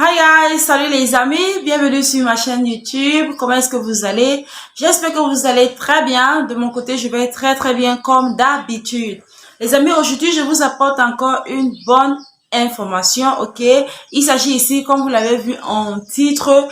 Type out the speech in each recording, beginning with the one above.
Hi guys, salut les amis, bienvenue sur ma chaîne YouTube. Comment est-ce que vous allez? J'espère que vous allez très bien. De mon côté, je vais très bien comme d'habitude. Les amis, aujourd'hui, je vous apporte encore une bonne information, ok? Il s'agit ici, comme vous l'avez vu en titre,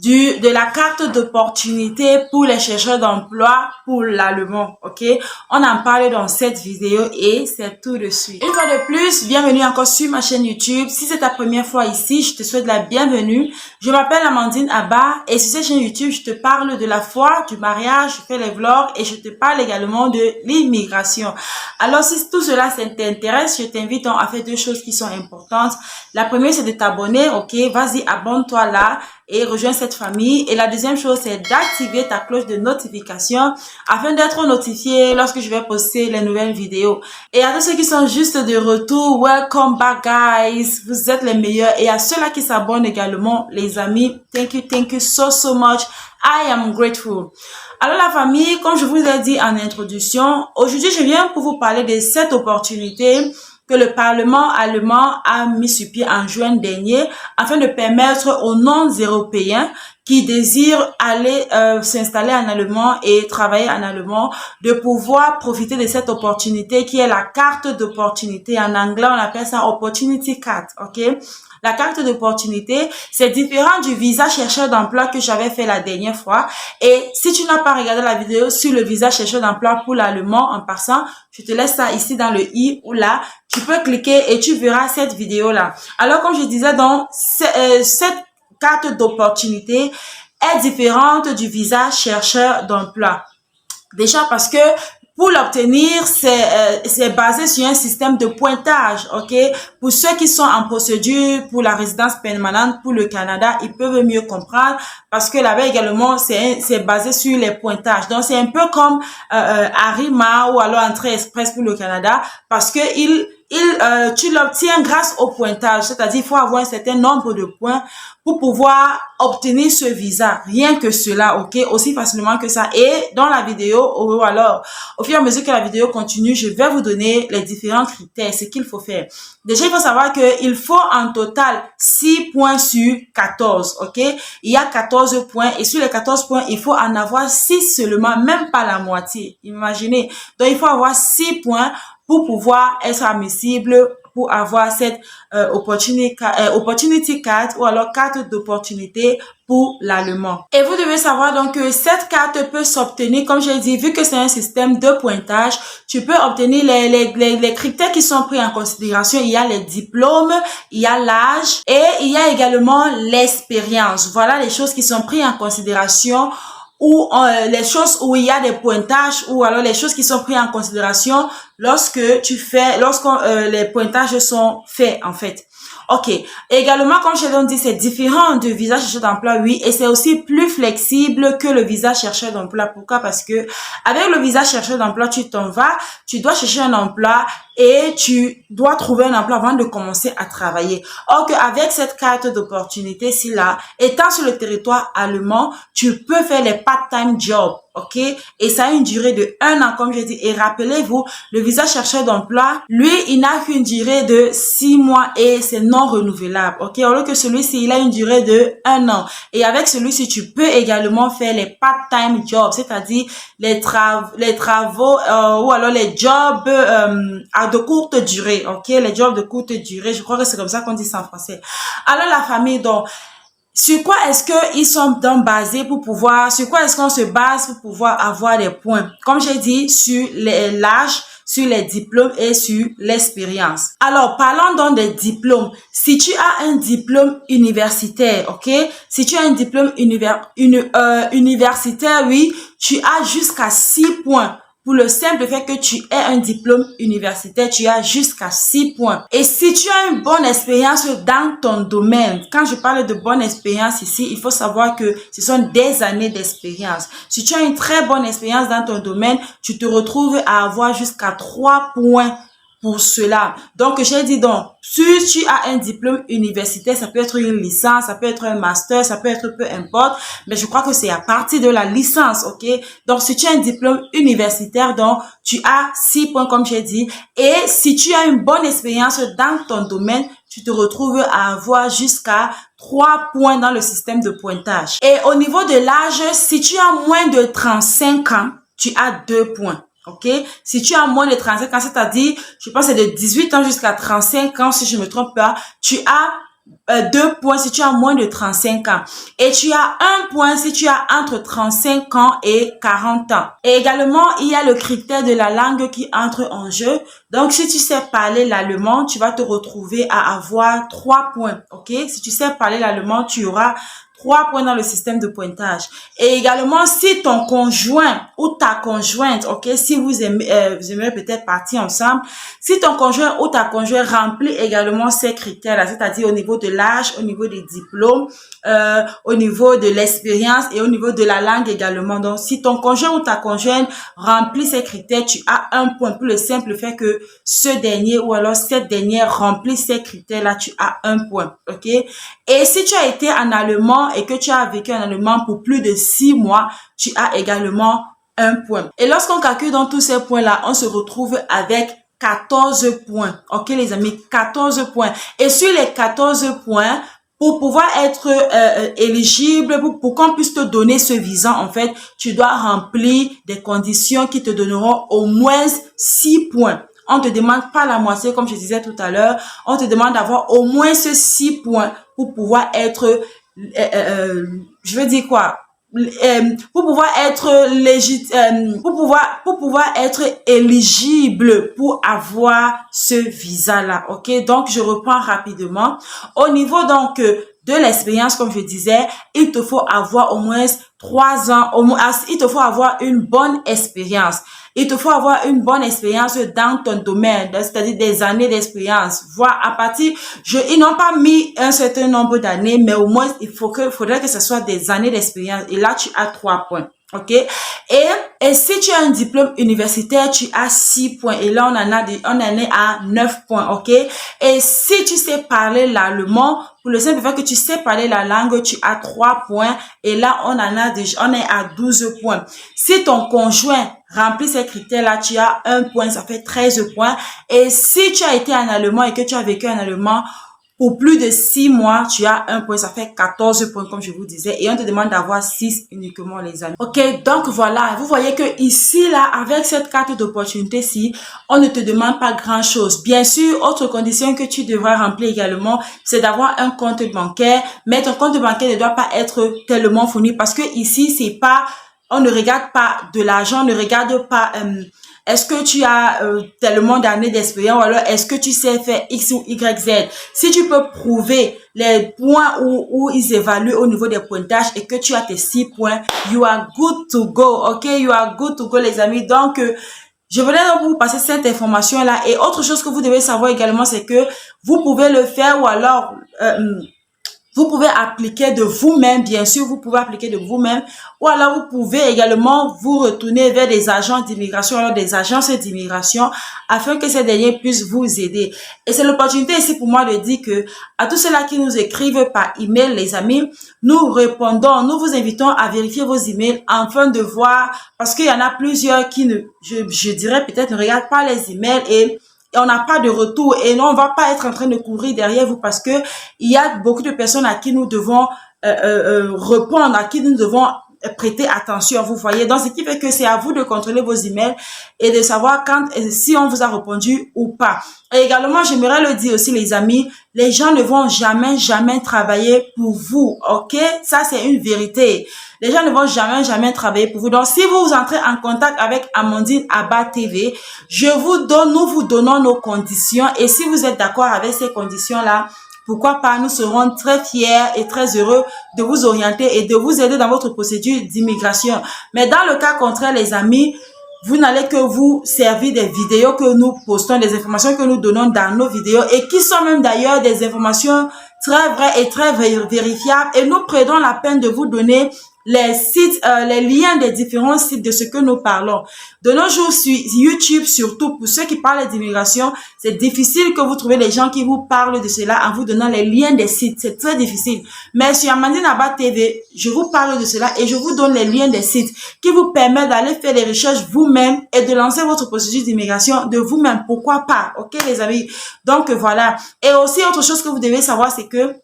de la carte d'opportunité pour les chercheurs d'emploi pour l'allemand, ok? On en parle dans cette vidéo et c'est tout de suite. Une fois de plus, bienvenue encore sur ma chaîne YouTube. Si c'est ta première fois ici, je te souhaite la bienvenue. Je m'appelle Amandine Abba et sur cette chaîne YouTube, je te parle de la foi, du mariage, je fais les vlogs et je te parle également de l'immigration. Alors, si tout cela t'intéresse, je t'invite à faire deux choses qui sont importantes. La première, c'est de t'abonner, ok? Vas-y, abonne-toi là et rejoins cette famille. Et la deuxième chose, c'est d'activer ta cloche de notification afin d'être notifié lorsque je vais poster les nouvelles vidéos. Et à tous ceux qui sont juste de retour, welcome back guys. Vous êtes les meilleurs. Et à ceux-là qui s'abonnent également, les amis, thank you so much. I am grateful. Alors la famille, comme je vous ai dit en introduction, aujourd'hui je viens pour vous parler de cette opportunité que le Parlement allemand a mis sur pied en juin dernier afin de permettre aux non-européens qui désirent aller s'installer en allemand et travailler en allemand de pouvoir profiter de cette opportunité qui est la carte d'opportunité. En anglais, on appelle ça Opportunity Card, ok? La carte d'opportunité, c'est différent du visa chercheur d'emploi que j'avais fait la dernière fois. Et si tu n'as pas regardé la vidéo sur le visa chercheur d'emploi pour l'allemand en passant, je te laisse ça ici dans le i ou là. Tu peux cliquer et tu verras cette vidéo-là. Alors, comme je disais, donc, cette carte d'opportunité est différente du visa chercheur d'emploi. Déjà parce que pour l'obtenir, c'est basé sur un système de pointage, ok? Pour ceux qui sont en procédure pour la résidence permanente pour le Canada, ils peuvent mieux comprendre parce que là-bas également, c'est basé sur les pointages. Donc, c'est un peu comme Arima ou alors Entrée Express pour le Canada parce que tu l'obtiens grâce au pointage, c'est-à-dire il faut avoir un certain nombre de points pour pouvoir obtenir ce visa. Rien que cela, ok, aussi facilement que ça. Et dans la vidéo, ou alors, au fur et à mesure que la vidéo continue, je vais vous donner les différents critères, ce qu'il faut faire. Déjà, il faut savoir qu'il faut en total 6 points sur 14, ok. Il y a 14 points et sur les 14 points, il faut en avoir 6 seulement, même pas la moitié. Imaginez. Donc, il faut avoir 6 points pour pouvoir être admissible pour avoir cette opportunity card ou alors carte d'opportunité pour l'allemand. Et vous devez savoir donc que cette carte peut s'obtenir, comme j'ai dit, vu que c'est un système de pointage, tu peux obtenir les critères qui sont pris en considération. Il y a les diplômes, il y a l'âge et il y a également l'expérience. Voilà les choses qui sont prises en considération ou les choses où il y a des pointages ou alors les choses qui sont prises en considération lorsque les pointages sont faits en fait. Ok. Également, comme je l'ai dit, c'est différent du visa chercheur d'emploi, oui, et c'est aussi plus flexible que le visa chercheur d'emploi. Pourquoi? Parce que avec le visa chercheur d'emploi, tu dois chercher un emploi et tu dois trouver un emploi avant de commencer à travailler. Or qu'avec cette carte d'opportunité, si là, étant sur le territoire allemand, tu peux faire les part-time jobs. Ok, et ça a une durée de 1 an, comme je dis. Et rappelez-vous, le visa chercheur d'emploi, lui, il n'a qu'une durée de 6 mois et c'est non renouvelable. Ok, alors que celui-ci, il a une durée de 1 an. Et avec celui-ci, tu peux également faire les part-time jobs, c'est-à-dire les travaux ou alors les jobs de courte durée. Ok, les jobs de courte durée. Je crois que c'est comme ça qu'on dit ça en français. Alors la famille, donc, sur quoi est-ce qu'ils sont donc basés sur quoi est-ce qu'on se base pour pouvoir avoir des points? Comme j'ai dit, sur l'âge, sur les diplômes et sur l'expérience. Alors, parlons donc des diplômes. Si tu as un diplôme universitaire, ok? Si tu as un diplôme universitaire, oui, tu as jusqu'à 6 points. Pour le simple fait que tu aies un diplôme universitaire, tu as jusqu'à 6 points. Et si tu as une bonne expérience dans ton domaine, quand je parle de bonne expérience ici, il faut savoir que ce sont des années d'expérience. Si tu as une très bonne expérience dans ton domaine, tu te retrouves à avoir jusqu'à 3 points pour cela. Donc, j'ai dit donc, si tu as un diplôme universitaire, ça peut être une licence, ça peut être un master, ça peut être peu importe, mais je crois que c'est à partir de la licence, ok? Donc, si tu as un diplôme universitaire, donc, tu as 6 points, comme j'ai dit, et si tu as une bonne expérience dans ton domaine, tu te retrouves à avoir jusqu'à 3 points dans le système de pointage. Et au niveau de l'âge, si tu as moins de 35 ans, tu as 2 points. OK? Si tu as moins de 35 ans, c'est-à-dire, je pense que c'est de 18 ans jusqu'à 35 ans, si je me trompe pas, tu as 2 points si tu as moins de 35 ans. Et tu as 1 point si tu as entre 35 ans et 40 ans. Et également, il y a le critère de la langue qui entre en jeu. Donc, si tu sais parler l'allemand, tu vas te retrouver à avoir 3 points. OK? Si tu sais parler l'allemand, tu auras 3 points dans le système de pointage. Et également, si ton conjoint ou ta conjointe, ok, si vous aimez peut-être partir ensemble, si ton conjoint ou ta conjointe remplit également ces critères-là, c'est-à-dire au niveau de l'âge, au niveau des diplômes, au niveau de l'expérience et au niveau de la langue également. Donc, si ton conjoint ou ta conjointe remplit ces critères, tu as 1 point pour le simple fait que ce dernier ou alors cette dernière remplit ces critères-là, tu as 1 point, ok? Et si tu as été en allemand et que tu as vécu en allemand pour plus de 6 mois, tu as également 1 point. Et lorsqu'on calcule dans tous ces points-là, on se retrouve avec 14 points. Ok, les amis, 14 points. Et sur les 14 points, pour pouvoir être éligible, pour qu'on puisse te donner ce visa, en fait, tu dois remplir des conditions qui te donneront au moins 6 points. On te demande pas la moitié, comme je disais tout à l'heure. On te demande d'avoir au moins ce 6 points pour pouvoir être, je veux dire quoi? Pour pouvoir être légitime, pour pouvoir être éligible pour avoir ce visa-là. Ok? Donc, je reprends rapidement. Au niveau, donc, de l'expérience, comme je disais, il te faut avoir au moins 3 ans, il te faut avoir une bonne expérience. Il te faut avoir une bonne expérience dans ton domaine, c'est-à-dire des années d'expérience. Voir à partir, ils n'ont pas mis un certain nombre d'années, mais au moins, faudrait que ce soit des années d'expérience. Et là, tu as 3 points. OK? Et si tu as un diplôme universitaire, tu as 6 points. Et là, on en est à 9 points. OK? Et si tu sais parler l'allemand, pour le simple fait que tu sais parler la langue, tu as 3 points. Et là, on est à 12 points. Si ton conjoint remplit ces critères-là, tu as 1 point, ça fait 13 points. Et si tu as été en allemand et que tu as vécu en allemand, pour plus de 6 mois, tu as 1 point, ça fait 14 points, comme je vous disais. Et on te demande d'avoir 6 uniquement, les amis. Ok, donc voilà. Vous voyez que ici, là, avec cette carte d'opportunité-ci, on ne te demande pas grand-chose. Bien sûr, autre condition que tu devras remplir également, c'est d'avoir un compte bancaire. Mais ton compte bancaire ne doit pas être tellement fourni parce que ici, c'est pas, on ne regarde pas de l'argent, on ne regarde pas, est-ce que tu as tellement d'années d'expérience ou alors est-ce que tu sais faire X ou Y, Z? Si tu peux prouver les points où ils évaluent au niveau des pointages et que tu as tes 6 points, you are good to go, ok? You are good to go, les amis. Donc, je voulais donc vous passer cette information-là. Et autre chose que vous devez savoir également, c'est que vous pouvez le faire ou alors... vous pouvez appliquer de vous-même, bien sûr, vous pouvez appliquer de vous-même, ou alors vous pouvez également vous retourner vers des agents d'immigration, alors des agences d'immigration, afin que ces derniers puissent vous aider. Et c'est l'opportunité ici pour moi de dire que à tous ceux-là qui nous écrivent par email, les amis, nous répondons, nous vous invitons à vérifier vos emails afin de voir, parce qu'il y en a plusieurs qui je dirais peut-être ne regardent pas les emails et on n'a pas de retour et non, on va pas être en train de courir derrière vous parce que il y a beaucoup de personnes à qui nous devons répondre, à qui nous devons prêter attention, vous voyez. Donc, ce qui fait que c'est à vous de contrôler vos emails et de savoir si on vous a répondu ou pas. Et également, j'aimerais le dire aussi, les amis, les gens ne vont jamais travailler pour vous, ok? Ça, c'est une vérité. Les gens ne vont jamais travailler pour vous. Donc, si vous entrez en contact avec Amandine Abba TV, nous vous donnons nos conditions et si vous êtes d'accord avec ces conditions-là, pourquoi pas, nous serons très fiers et très heureux de vous orienter et de vous aider dans votre procédure d'immigration. Mais dans le cas contraire, les amis, vous n'allez que vous servir des vidéos que nous postons, des informations que nous donnons dans nos vidéos et qui sont même d'ailleurs des informations très vraies et très vérifiables. Et nous prenons la peine de vous donner les sites, les liens des différents sites de ce que nous parlons. De nos jours, sur YouTube, surtout pour ceux qui parlent d'immigration, c'est difficile que vous trouvez les gens qui vous parlent de cela en vous donnant les liens des sites. C'est très difficile. Mais sur Amandine Abba TV, je vous parle de cela et je vous donne les liens des sites qui vous permettent d'aller faire des recherches vous-même et de lancer votre processus d'immigration de vous-même. Pourquoi pas? Ok, les amis? Donc, voilà. Et aussi, autre chose que vous devez savoir, c'est que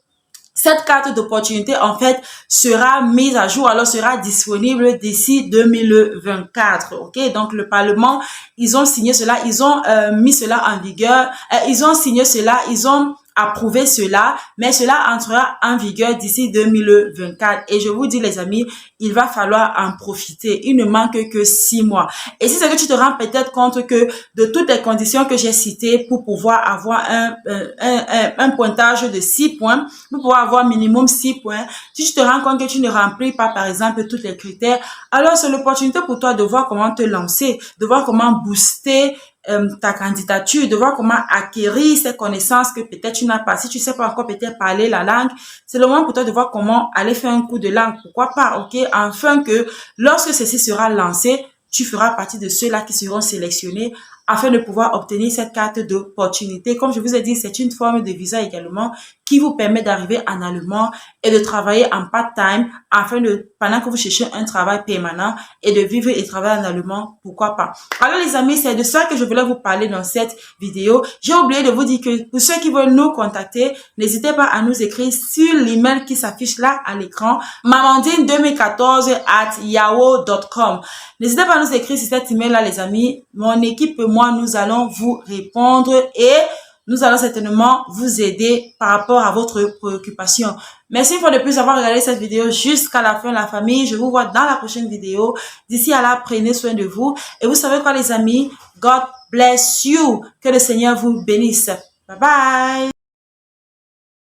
cette carte d'opportunité, en fait, sera mise à jour, alors sera disponible d'ici 2024. Ok, donc le Parlement, ils ont signé cela, ils ont mis cela en vigueur, ils ont signé cela, ils ont approuvé cela, mais cela entrera en vigueur d'ici 2024. Et je vous dis, les amis, il va falloir en profiter. Il ne manque que 6 mois. Et si c'est que tu te rends peut-être compte que de toutes les conditions que j'ai citées pour pouvoir avoir un pointage de 6 points, pour pouvoir avoir minimum 6 points, si tu te rends compte que tu ne remplis pas, par exemple, tous les critères, alors c'est l'opportunité pour toi de voir comment te lancer, de voir comment booster ta candidature, de voir comment acquérir ces connaissances que peut-être tu n'as pas. Si tu sais pas encore peut-être parler la langue, c'est le moment pour toi de voir comment aller faire un cours de langue. Pourquoi pas, ok? Afin que lorsque ceci sera lancé, tu feras partie de ceux-là qui seront sélectionnés afin de pouvoir obtenir cette carte d'opportunité. Comme je vous ai dit, c'est une forme de visa également qui vous permet d'arriver en Allemagne et de travailler en part-time afin de, pendant que vous cherchez un travail permanent et de vivre et travailler en Allemagne, pourquoi pas. Alors les amis, c'est de ça que je voulais vous parler dans cette vidéo. J'ai oublié de vous dire que pour ceux qui veulent nous contacter, n'hésitez pas à nous écrire sur l'email qui s'affiche là à l'écran, mamandine2014@yahoo.com. N'hésitez pas à nous écrire sur cet email là, les amis. Mon équipe et moi, nous allons vous répondre et nous allons certainement vous aider par rapport à votre préoccupation. Merci une fois de plus d'avoir regardé cette vidéo jusqu'à la fin, la famille. Je vous vois dans la prochaine vidéo. D'ici à là, prenez soin de vous. Et vous savez quoi, les amis? God bless you. Que le Seigneur vous bénisse. Bye bye.